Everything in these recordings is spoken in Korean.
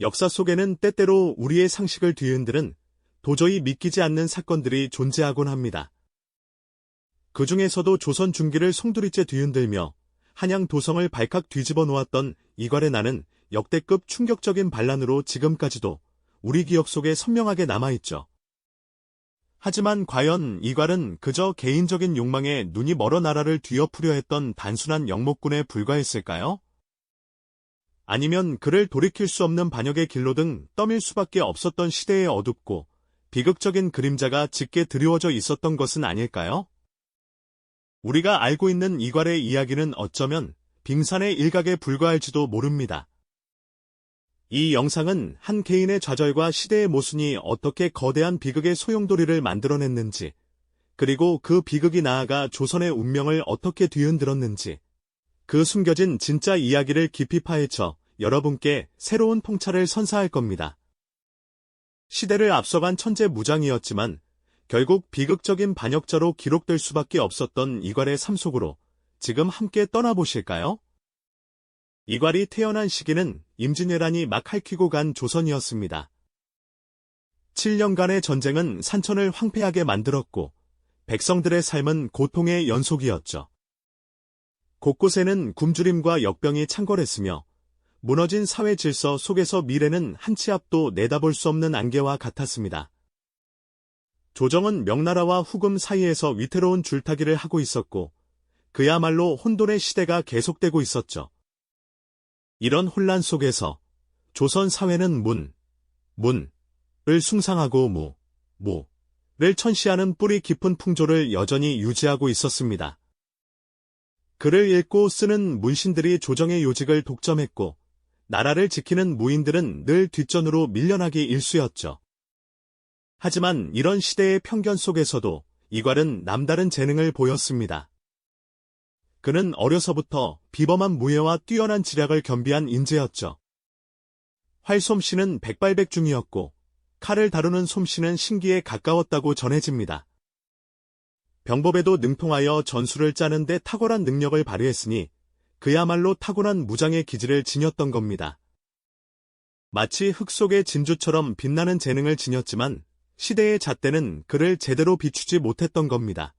역사 속에는 때때로 우리의 상식을 뒤흔드는 도저히 믿기지 않는 사건들이 존재하곤 합니다. 그 중에서도 조선 중기를 송두리째 뒤흔들며 한양 도성을 발칵 뒤집어 놓았던 이괄의 난은 역대급 충격적인 반란으로 지금까지도 우리 기억 속에 선명하게 남아있죠. 하지만 과연 이괄은 그저 개인적인 욕망에 눈이 멀어 나라를 뒤엎으려 했던 단순한 영목군에 불과했을까요? 아니면 그를 돌이킬 수 없는 반역의 길로 등 떠밀 수밖에 없었던 시대의 어둡고 비극적인 그림자가 짙게 드리워져 있었던 것은 아닐까요? 우리가 알고 있는 이괄의 이야기는 어쩌면 빙산의 일각에 불과할지도 모릅니다. 이 영상은 한 개인의 좌절과 시대의 모순이 어떻게 거대한 비극의 소용돌이를 만들어냈는지, 그리고 그 비극이 나아가 조선의 운명을 어떻게 뒤흔들었는지, 그 숨겨진 진짜 이야기를 깊이 파헤쳐 여러분께 새로운 통찰을 선사할 겁니다. 시대를 앞서간 천재무장이었지만 결국 비극적인 반역자로 기록될 수밖에 없었던 이괄의 삶 속으로 지금 함께 떠나보실까요? 이괄이 태어난 시기는 임진왜란이 막 핥히고 간 조선이었습니다. 7년간의 전쟁은 산천을 황폐하게 만들었고 백성들의 삶은 고통의 연속이었죠. 곳곳에는 굶주림과 역병이 창궐했으며 무너진 사회 질서 속에서 미래는 한 치 앞도 내다볼 수 없는 안개와 같았습니다. 조정은 명나라와 후금 사이에서 위태로운 줄타기를 하고 있었고 그야말로 혼돈의 시대가 계속되고 있었죠. 이런 혼란 속에서 조선 사회는 문을 숭상하고 무를 천시하는 뿌리 깊은 풍조를 여전히 유지하고 있었습니다. 글을 읽고 쓰는 문신들이 조정의 요직을 독점했고 나라를 지키는 무인들은 늘 뒷전으로 밀려나기 일쑤였죠. 하지만 이런 시대의 편견 속에서도 이괄은 남다른 재능을 보였습니다. 그는 어려서부터 비범한 무예와 뛰어난 지략을 겸비한 인재였죠. 활솜씨는 백발백중이었고 칼을 다루는 솜씨는 신기에 가까웠다고 전해집니다. 병법에도 능통하여 전술을 짜는 데 탁월한 능력을 발휘했으니 그야말로 타고난 무장의 기질을 지녔던 겁니다. 마치 흙 속의 진주처럼 빛나는 재능을 지녔지만 시대의 잣대는 그를 제대로 비추지 못했던 겁니다.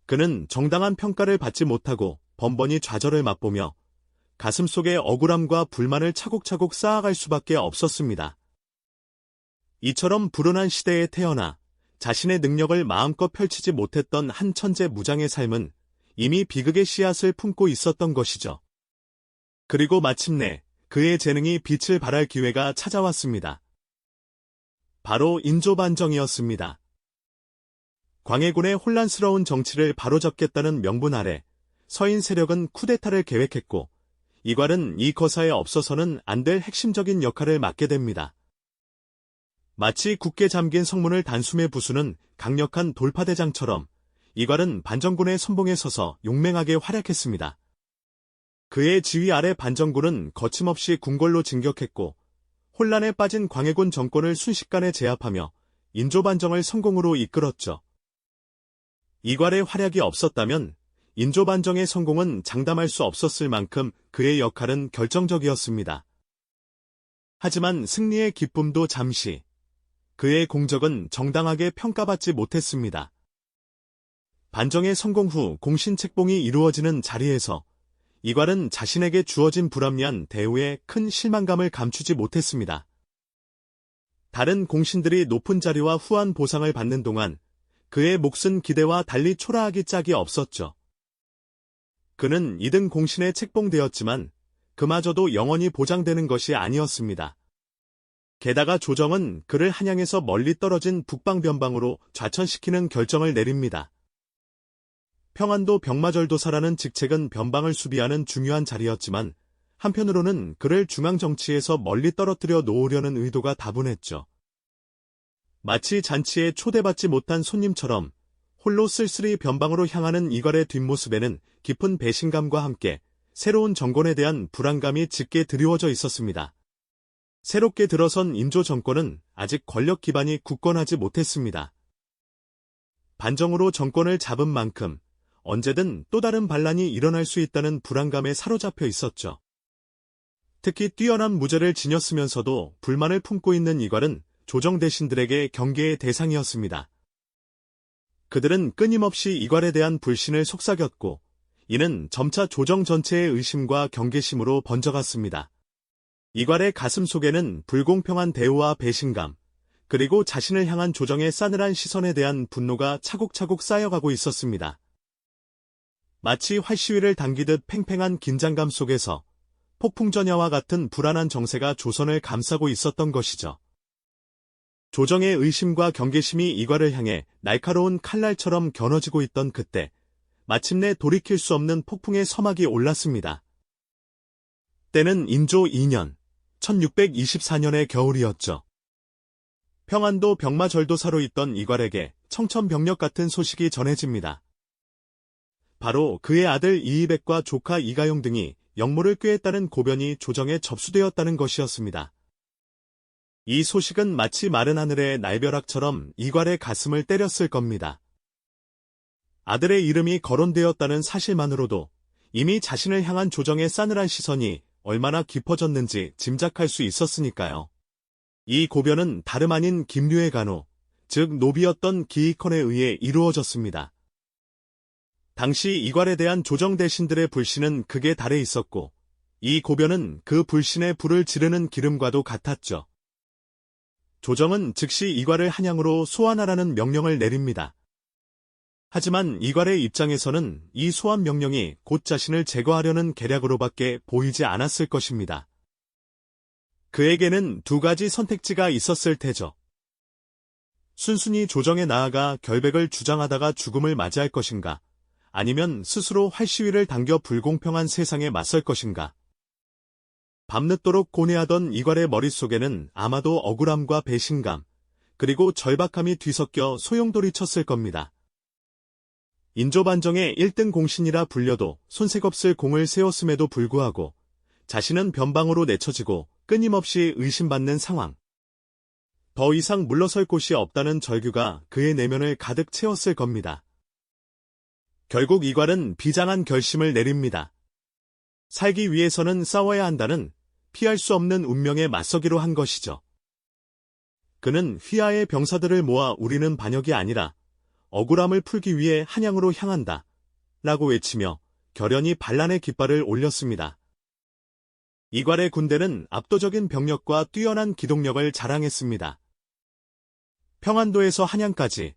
그는 정당한 평가를 받지 못하고 번번이 좌절을 맛보며 가슴속에 억울함과 불만을 차곡차곡 쌓아갈 수밖에 없었습니다. 이처럼 불운한 시대에 태어나 자신의 능력을 마음껏 펼치지 못했던 한 천재 무장의 삶은 이미 비극의 씨앗을 품고 있었던 것이죠. 그리고 마침내 그의 재능이 빛을 발할 기회가 찾아왔습니다. 바로 인조반정이었습니다. 광해군의 혼란스러운 정치를 바로잡겠다는 명분 아래 서인 세력은 쿠데타를 계획했고 이괄은 이 거사에 없어서는 안 될 핵심적인 역할을 맡게 됩니다. 마치 굳게 잠긴 성문을 단숨에 부수는 강력한 돌파대장처럼 이괄은 반정군의 선봉에 서서 용맹하게 활약했습니다. 그의 지휘 아래 반정군은 거침없이 궁궐로 진격했고 혼란에 빠진 광해군 정권을 순식간에 제압하며 인조반정을 성공으로 이끌었죠. 이괄의 활약이 없었다면 인조반정의 성공은 장담할 수 없었을 만큼 그의 역할은 결정적이었습니다. 하지만 승리의 기쁨도 잠시, 그의 공적은 정당하게 평가받지 못했습니다. 반정의 성공 후 공신 책봉이 이루어지는 자리에서 이괄은 자신에게 주어진 불합리한 대우에 큰 실망감을 감추지 못했습니다. 다른 공신들이 높은 자리와 후한 보상을 받는 동안 그의 몫은 기대와 달리 초라하기 짝이 없었죠. 그는 2등 공신에 책봉되었지만 그마저도 영원히 보장되는 것이 아니었습니다. 게다가 조정은 그를 한양에서 멀리 떨어진 북방변방으로 좌천시키는 결정을 내립니다. 평안도 병마절도사라는 직책은 변방을 수비하는 중요한 자리였지만 한편으로는 그를 중앙정치에서 멀리 떨어뜨려 놓으려는 의도가 다분했죠. 마치 잔치에 초대받지 못한 손님처럼 홀로 쓸쓸히 변방으로 향하는 이괄의 뒷모습에는 깊은 배신감과 함께 새로운 정권에 대한 불안감이 짙게 드리워져 있었습니다. 새롭게 들어선 인조 정권은 아직 권력 기반이 굳건하지 못했습니다. 반정으로 정권을 잡은 만큼 언제든 또 다른 반란이 일어날 수 있다는 불안감에 사로잡혀 있었죠. 특히 뛰어난 무죄를 지녔으면서도 불만을 품고 있는 이괄은 조정 대신들에게 경계의 대상이었습니다. 그들은 끊임없이 이괄에 대한 불신을 속삭였고 이는 점차 조정 전체의 의심과 경계심으로 번져갔습니다. 이괄의 가슴 속에는 불공평한 대우와 배신감, 그리고 자신을 향한 조정의 싸늘한 시선에 대한 분노가 차곡차곡 쌓여가고 있었습니다. 마치 활시위를 당기듯 팽팽한 긴장감 속에서 폭풍전야와 같은 불안한 정세가 조선을 감싸고 있었던 것이죠. 조정의 의심과 경계심이 이괄을 향해 날카로운 칼날처럼 겨눠지고 있던 그때 마침내 돌이킬 수 없는 폭풍의 서막이 올랐습니다. 때는 인조 2년 1624년의 겨울이었죠. 평안도 병마절도사로 있던 이괄에게 청천벽력 같은 소식이 전해집니다. 바로 그의 아들 이의백과 조카 이가용 등이 역모를 꾀했다는 고변이 조정에 접수되었다는 것이었습니다. 이 소식은 마치 마른 하늘의 날벼락처럼 이괄의 가슴을 때렸을 겁니다. 아들의 이름이 거론되었다는 사실만으로도 이미 자신을 향한 조정의 싸늘한 시선이 얼마나 깊어졌는지 짐작할 수 있었으니까요. 이 고변은 다름 아닌 김류의 간호, 즉 노비였던 기이컨에 의해 이루어졌습니다. 당시 이괄에 대한 조정 대신들의 불신은 극에 달해 있었고 이 고변은 그 불신에 불을 지르는 기름과도 같았죠. 조정은 즉시 이괄을 한양으로 소환하라는 명령을 내립니다. 하지만 이괄의 입장에서는 이 소환 명령이 곧 자신을 제거하려는 계략으로밖에 보이지 않았을 것입니다. 그에게는 두 가지 선택지가 있었을 테죠. 순순히 조정에 나아가 결백을 주장하다가 죽음을 맞이할 것인가, 아니면 스스로 활시위를 당겨 불공평한 세상에 맞설 것인가. 밤늦도록 고뇌하던 이괄의 머릿속에는 아마도 억울함과 배신감, 그리고 절박함이 뒤섞여 소용돌이쳤을 겁니다. 인조반정의 1등 공신이라 불려도 손색없을 공을 세웠음에도 불구하고 자신은 변방으로 내쳐지고 끊임없이 의심받는 상황. 더 이상 물러설 곳이 없다는 절규가 그의 내면을 가득 채웠을 겁니다. 결국 이괄은 비장한 결심을 내립니다. 살기 위해서는 싸워야 한다는 피할 수 없는 운명에 맞서기로 한 것이죠. 그는 휘하의 병사들을 모아 우리는 반역이 아니라 억울함을 풀기 위해 한양으로 향한다 라고 외치며 결연히 반란의 깃발을 올렸습니다. 이괄의 군대는 압도적인 병력과 뛰어난 기동력을 자랑했습니다. 평안도에서 한양까지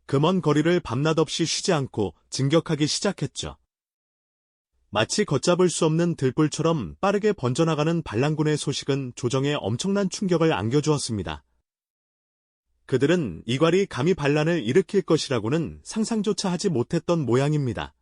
그 먼 거리를 밤낮 없이 쉬지 않고 진격하기 시작했죠. 마치 걷잡을 수 없는 들불처럼 빠르게 번져나가는 반란군의 소식은 조정에 엄청난 충격을 안겨주었습니다. 그들은 이괄이 감히 반란을 일으킬 것이라고는 상상조차 하지 못했던 모양입니다.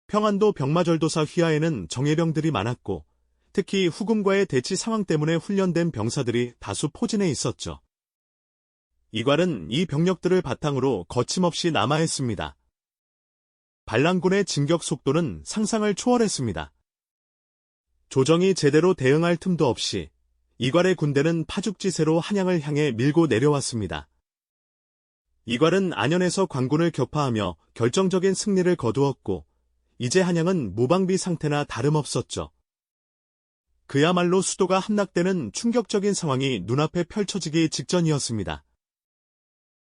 평안도 병마절도사 휘하에는 정예병들이 많았고 특히 후금과의 대치 상황 때문에 훈련된 병사들이 다수 포진해 있었죠. 이괄은 이 병력들을 바탕으로 거침없이 남하했습니다. 반란군의 진격 속도는 상상을 초월했습니다. 조정이 제대로 대응할 틈도 없이 이괄의 군대는 파죽지세로 한양을 향해 밀고 내려왔습니다. 이괄은 안현에서 관군을 격파하며 결정적인 승리를 거두었고 이제 한양은 무방비 상태나 다름없었죠. 그야말로 수도가 함락되는 충격적인 상황이 눈앞에 펼쳐지기 직전이었습니다.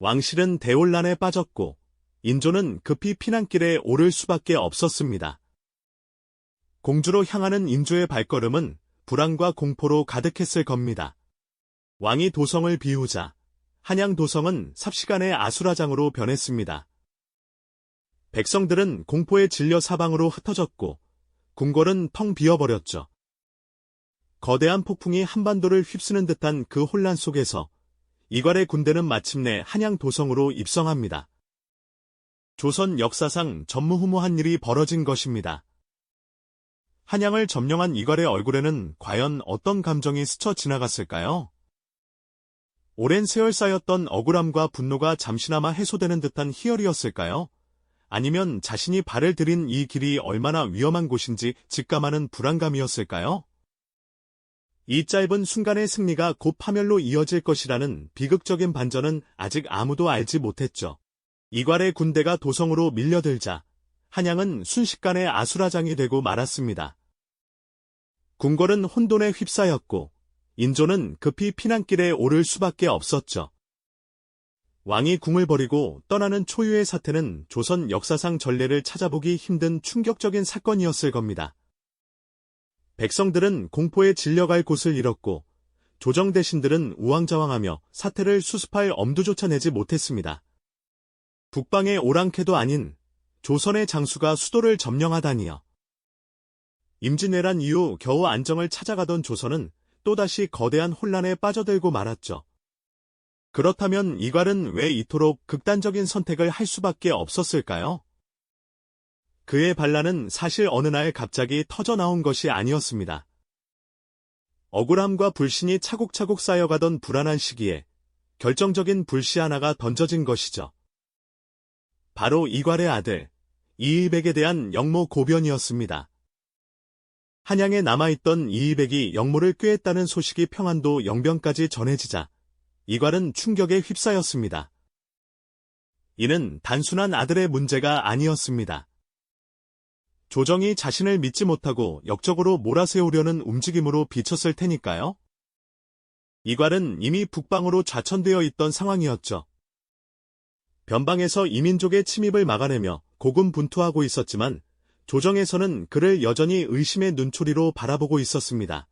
왕실은 대혼란에 빠졌고 인조는 급히 피난길에 오를 수밖에 없었습니다. 공주로 향하는 인조의 발걸음은 불안과 공포로 가득했을 겁니다. 왕이 도성을 비우자 한양 도성은 삽시간에 아수라장으로 변했습니다. 백성들은 공포에 질려 사방으로 흩어졌고 궁궐은 텅 비어버렸죠. 거대한 폭풍이 한반도를 휩쓰는 듯한 그 혼란 속에서 이괄의 군대는 마침내 한양 도성으로 입성합니다. 조선 역사상 전무후무한 일이 벌어진 것입니다. 한양을 점령한 이괄의 얼굴에는 과연 어떤 감정이 스쳐 지나갔을까요? 오랜 세월 쌓였던 억울함과 분노가 잠시나마 해소되는 듯한 희열이었을까요? 아니면 자신이 발을 들인 이 길이 얼마나 위험한 곳인지 직감하는 불안감이었을까요? 이 짧은 순간의 승리가 곧 파멸로 이어질 것이라는 비극적인 반전은 아직 아무도 알지 못했죠. 이괄의 군대가 도성으로 밀려들자 한양은 순식간에 아수라장이 되고 말았습니다. 궁궐은 혼돈에 휩싸였고 인조는 급히 피난길에 오를 수밖에 없었죠. 왕이 궁을 버리고 떠나는 초유의 사태는 조선 역사상 전례를 찾아보기 힘든 충격적인 사건이었을 겁니다. 백성들은 공포에 질려갈 곳을 잃었고 조정 대신들은 우왕좌왕하며 사태를 수습할 엄두조차 내지 못했습니다. 북방의 오랑캐도 아닌 조선의 장수가 수도를 점령하다니요. 임진왜란 이후 겨우 안정을 찾아가던 조선은 또다시 거대한 혼란에 빠져들고 말았죠. 그렇다면 이괄은 왜 이토록 극단적인 선택을 할 수밖에 없었을까요? 그의 반란은 사실 어느 날 갑자기 터져나온 것이 아니었습니다. 억울함과 불신이 차곡차곡 쌓여가던 불안한 시기에 결정적인 불씨 하나가 던져진 것이죠. 바로 이괄의 아들 이의백에 대한 영모 고변이었습니다. 한양에 남아있던 이의백이 영모를 꾀했다는 소식이 평안도 영변까지 전해지자 이괄은 충격에 휩싸였습니다. 이는 단순한 아들의 문제가 아니었습니다. 조정이 자신을 믿지 못하고 역적으로 몰아세우려는 움직임으로 비쳤을 테니까요. 이괄은 이미 북방으로 좌천되어 있던 상황이었죠. 변방에서 이민족의 침입을 막아내며 고군분투하고 있었지만 조정에서는 그를 여전히 의심의 눈초리로 바라보고 있었습니다.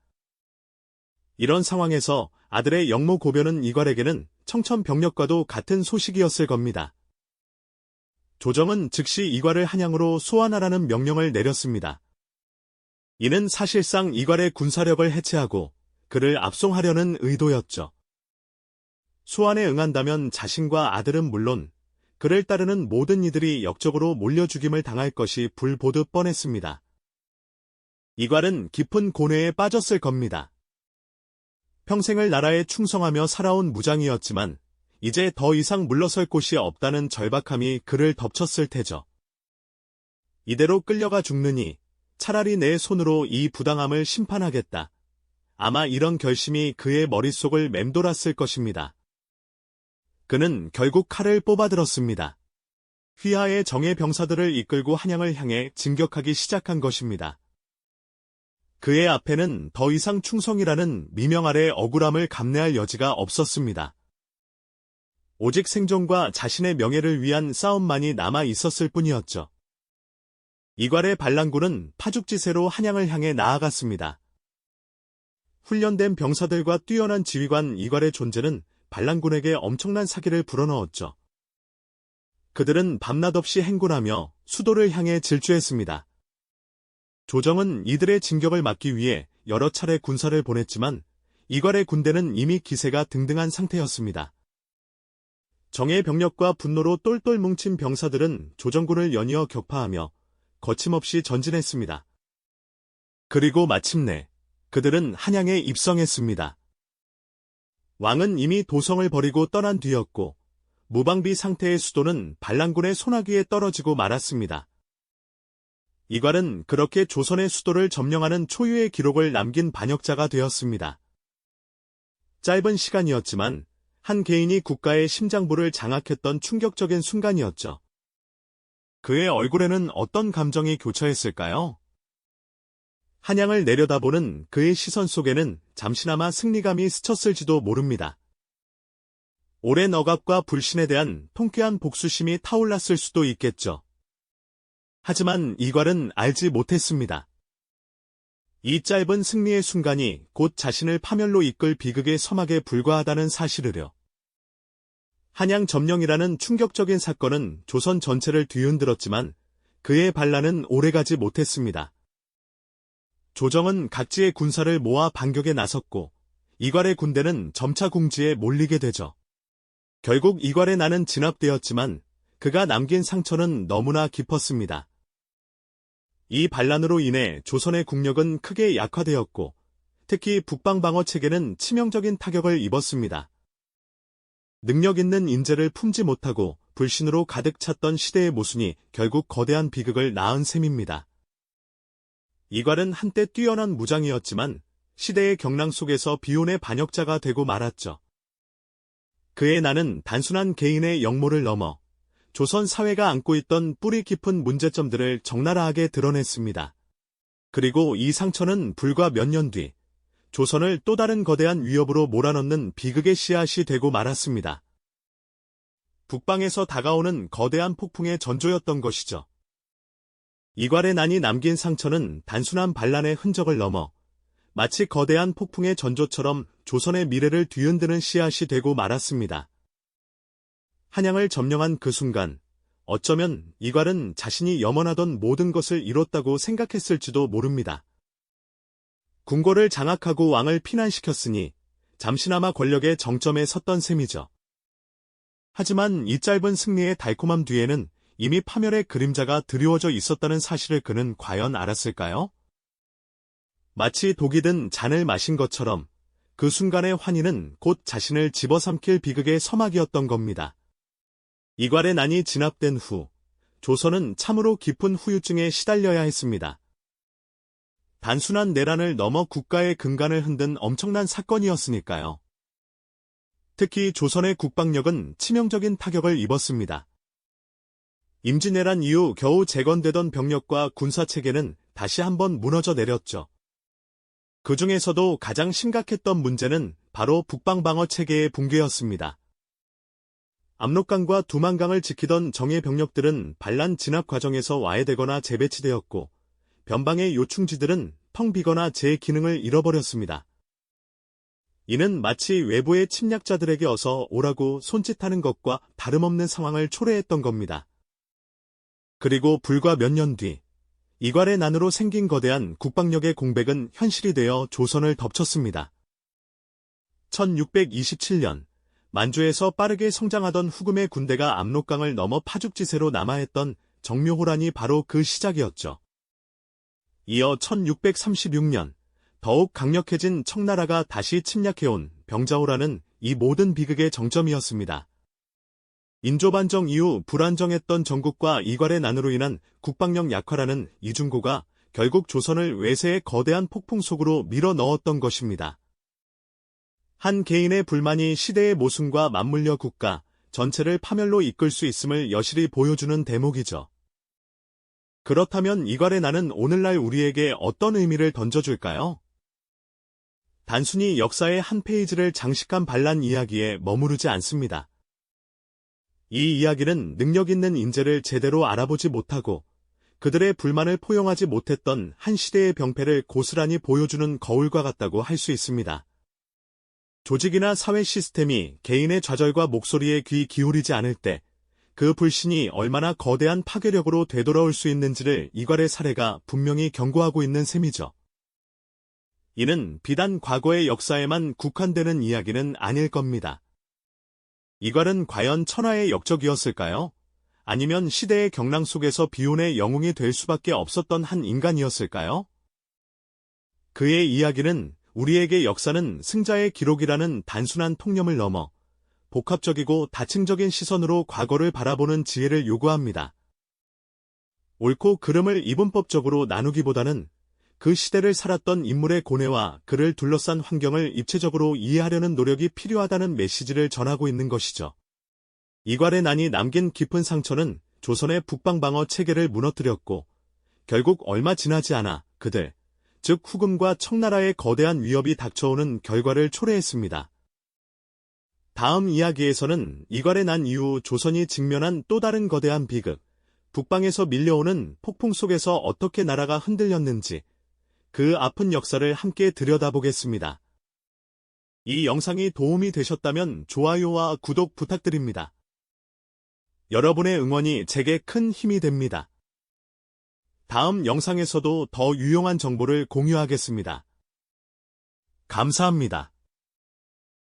이런 상황에서 아들의 영모 고변은 이괄에게는 청천벽력과도 같은 소식이었을 겁니다. 조정은 즉시 이괄을 한양으로 소환하라는 명령을 내렸습니다. 이는 사실상 이괄의 군사력을 해체하고 그를 압송하려는 의도였죠. 소환에 응한다면 자신과 아들은 물론 그를 따르는 모든 이들이 역적으로 몰려 죽임을 당할 것이 불보듯 뻔했습니다. 이괄은 깊은 고뇌에 빠졌을 겁니다. 평생을 나라에 충성하며 살아온 무장이었지만 이제 더 이상 물러설 곳이 없다는 절박함이 그를 덮쳤을 테죠. 이대로 끌려가 죽느니 차라리 내 손으로 이 부당함을 심판하겠다. 아마 이런 결심이 그의 머릿속을 맴돌았을 것입니다. 그는 결국 칼을 뽑아들었습니다. 휘하의 정예 병사들을 이끌고 한양을 향해 진격하기 시작한 것입니다. 그의 앞에는 더 이상 충성이라는 미명 아래 억울함을 감내할 여지가 없었습니다. 오직 생존과 자신의 명예를 위한 싸움만이 남아 있었을 뿐이었죠. 이괄의 반란군은 파죽지세로 한양을 향해 나아갔습니다. 훈련된 병사들과 뛰어난 지휘관 이괄의 존재는 반란군에게 엄청난 사기를 불어넣었죠. 그들은 밤낮 없이 행군하며 수도를 향해 질주했습니다. 조정은 이들의 진격을 막기 위해 여러 차례 군사를 보냈지만 이괄의 군대는 이미 기세가 등등한 상태였습니다. 정예 병력과 분노로 똘똘 뭉친 병사들은 조정군을 연이어 격파하며 거침없이 전진했습니다. 그리고 마침내 그들은 한양에 입성했습니다. 왕은 이미 도성을 버리고 떠난 뒤였고 무방비 상태의 수도는 반란군의 손아귀에 떨어지고 말았습니다. 이괄은 그렇게 조선의 수도를 점령하는 초유의 기록을 남긴 반역자가 되었습니다. 짧은 시간이었지만 한 개인이 국가의 심장부를 장악했던 충격적인 순간이었죠. 그의 얼굴에는 어떤 감정이 교차했을까요? 한양을 내려다보는 그의 시선 속에는 잠시나마 승리감이 스쳤을지도 모릅니다. 오랜 억압과 불신에 대한 통쾌한 복수심이 타올랐을 수도 있겠죠. 하지만 이괄은 알지 못했습니다. 이 짧은 승리의 순간이 곧 자신을 파멸로 이끌 비극의 서막에 불과하다는 사실을요. 한양 점령이라는 충격적인 사건은 조선 전체를 뒤흔들었지만 그의 반란은 오래가지 못했습니다. 조정은 각지의 군사를 모아 반격에 나섰고 이괄의 군대는 점차 궁지에 몰리게 되죠. 결국 이괄의 난은 진압되었지만 그가 남긴 상처는 너무나 깊었습니다. 이 반란으로 인해 조선의 국력은 크게 약화되었고 특히 북방방어 체계는 치명적인 타격을 입었습니다. 능력 있는 인재를 품지 못하고 불신으로 가득 찼던 시대의 모순이 결국 거대한 비극을 낳은 셈입니다. 이괄은 한때 뛰어난 무장이었지만 시대의 경랑 속에서 비혼의 반역자가 되고 말았죠. 그의 난은 단순한 개인의 역모를 넘어 조선 사회가 안고 있던 뿌리 깊은 문제점들을 적나라하게 드러냈습니다. 그리고 이 상처는 불과 몇 년 뒤 조선을 또 다른 거대한 위협으로 몰아넣는 비극의 씨앗이 되고 말았습니다. 북방에서 다가오는 거대한 폭풍의 전조였던 것이죠. 이괄의 난이 남긴 상처는 단순한 반란의 흔적을 넘어 마치 거대한 폭풍의 전조처럼 조선의 미래를 뒤흔드는 씨앗이 되고 말았습니다. 한양을 점령한 그 순간 어쩌면 이괄은 자신이 염원하던 모든 것을 이뤘다고 생각했을지도 모릅니다. 궁궐을 장악하고 왕을 피난시켰으니 잠시나마 권력의 정점에 섰던 셈이죠. 하지만 이 짧은 승리의 달콤함 뒤에는 이미 파멸의 그림자가 드리워져 있었다는 사실을 그는 과연 알았을까요? 마치 독이 든 잔을 마신 것처럼 그 순간의 환희는 곧 자신을 집어삼킬 비극의 서막이었던 겁니다. 이괄의 난이 진압된 후 조선은 참으로 깊은 후유증에 시달려야 했습니다. 단순한 내란을 넘어 국가의 근간을 흔든 엄청난 사건이었으니까요. 특히 조선의 국방력은 치명적인 타격을 입었습니다. 임진왜란 이후 겨우 재건되던 병력과 군사체계는 다시 한번 무너져 내렸죠. 그 중에서도 가장 심각했던 문제는 바로 북방방어 체계의 붕괴였습니다. 압록강과 두만강을 지키던 정예 병력들은 반란 진압 과정에서 와해되거나 재배치되었고 변방의 요충지들은 텅 비거나 제 기능을 잃어버렸습니다. 이는 마치 외부의 침략자들에게 어서 오라고 손짓하는 것과 다름없는 상황을 초래했던 겁니다. 그리고 불과 몇 년 뒤 이괄의 난으로 생긴 거대한 국방력의 공백은 현실이 되어 조선을 덮쳤습니다. 1627년 만주에서 빠르게 성장하던 후금의 군대가 압록강을 넘어 파죽지세로 남하했던 정묘호란이 바로 그 시작이었죠. 이어 1636년 더욱 강력해진 청나라가 다시 침략해온 병자호란은 이 모든 비극의 정점이었습니다. 인조반정 이후 불안정했던 전국과 이괄의 난으로 인한 국방력 약화라는 이중고가 결국 조선을 외세의 거대한 폭풍 속으로 밀어 넣었던 것입니다. 한 개인의 불만이 시대의 모순과 맞물려 국가 전체를 파멸로 이끌 수 있음을 여실히 보여주는 대목이죠. 그렇다면 이괄의 난은 오늘날 우리에게 어떤 의미를 던져줄까요? 단순히 역사의 한 페이지를 장식한 반란 이야기에 머무르지 않습니다. 이 이야기는 능력 있는 인재를 제대로 알아보지 못하고 그들의 불만을 포용하지 못했던 한 시대의 병폐를 고스란히 보여주는 거울과 같다고 할 수 있습니다. 조직이나 사회 시스템이 개인의 좌절과 목소리에 귀 기울이지 않을 때 그 불신이 얼마나 거대한 파괴력으로 되돌아올 수 있는지를 이괄의 사례가 분명히 경고하고 있는 셈이죠. 이는 비단 과거의 역사에만 국한되는 이야기는 아닐 겁니다. 이괄은 과연 천하의 역적이었을까요? 아니면 시대의 경랑 속에서 비운의 영웅이 될 수밖에 없었던 한 인간이었을까요? 그의 이야기는 우리에게 역사는 승자의 기록이라는 단순한 통념을 넘어 복합적이고 다층적인 시선으로 과거를 바라보는 지혜를 요구합니다. 옳고 그름을 이분법적으로 나누기보다는 그 시대를 살았던 인물의 고뇌와 그를 둘러싼 환경을 입체적으로 이해하려는 노력이 필요하다는 메시지를 전하고 있는 것이죠. 이괄의 난이 남긴 깊은 상처는 조선의 북방방어 체계를 무너뜨렸고 결국 얼마 지나지 않아 그들, 즉 후금과 청나라의 거대한 위협이 닥쳐오는 결과를 초래했습니다. 다음 이야기에서는 이괄의 난 이후 조선이 직면한 또 다른 거대한 비극, 북방에서 밀려오는 폭풍 속에서 어떻게 나라가 흔들렸는지 그 아픈 역사를 함께 들여다보겠습니다. 이 영상이 도움이 되셨다면 좋아요와 구독 부탁드립니다. 여러분의 응원이 제게 큰 힘이 됩니다. 다음 영상에서도 더 유용한 정보를 공유하겠습니다. 감사합니다.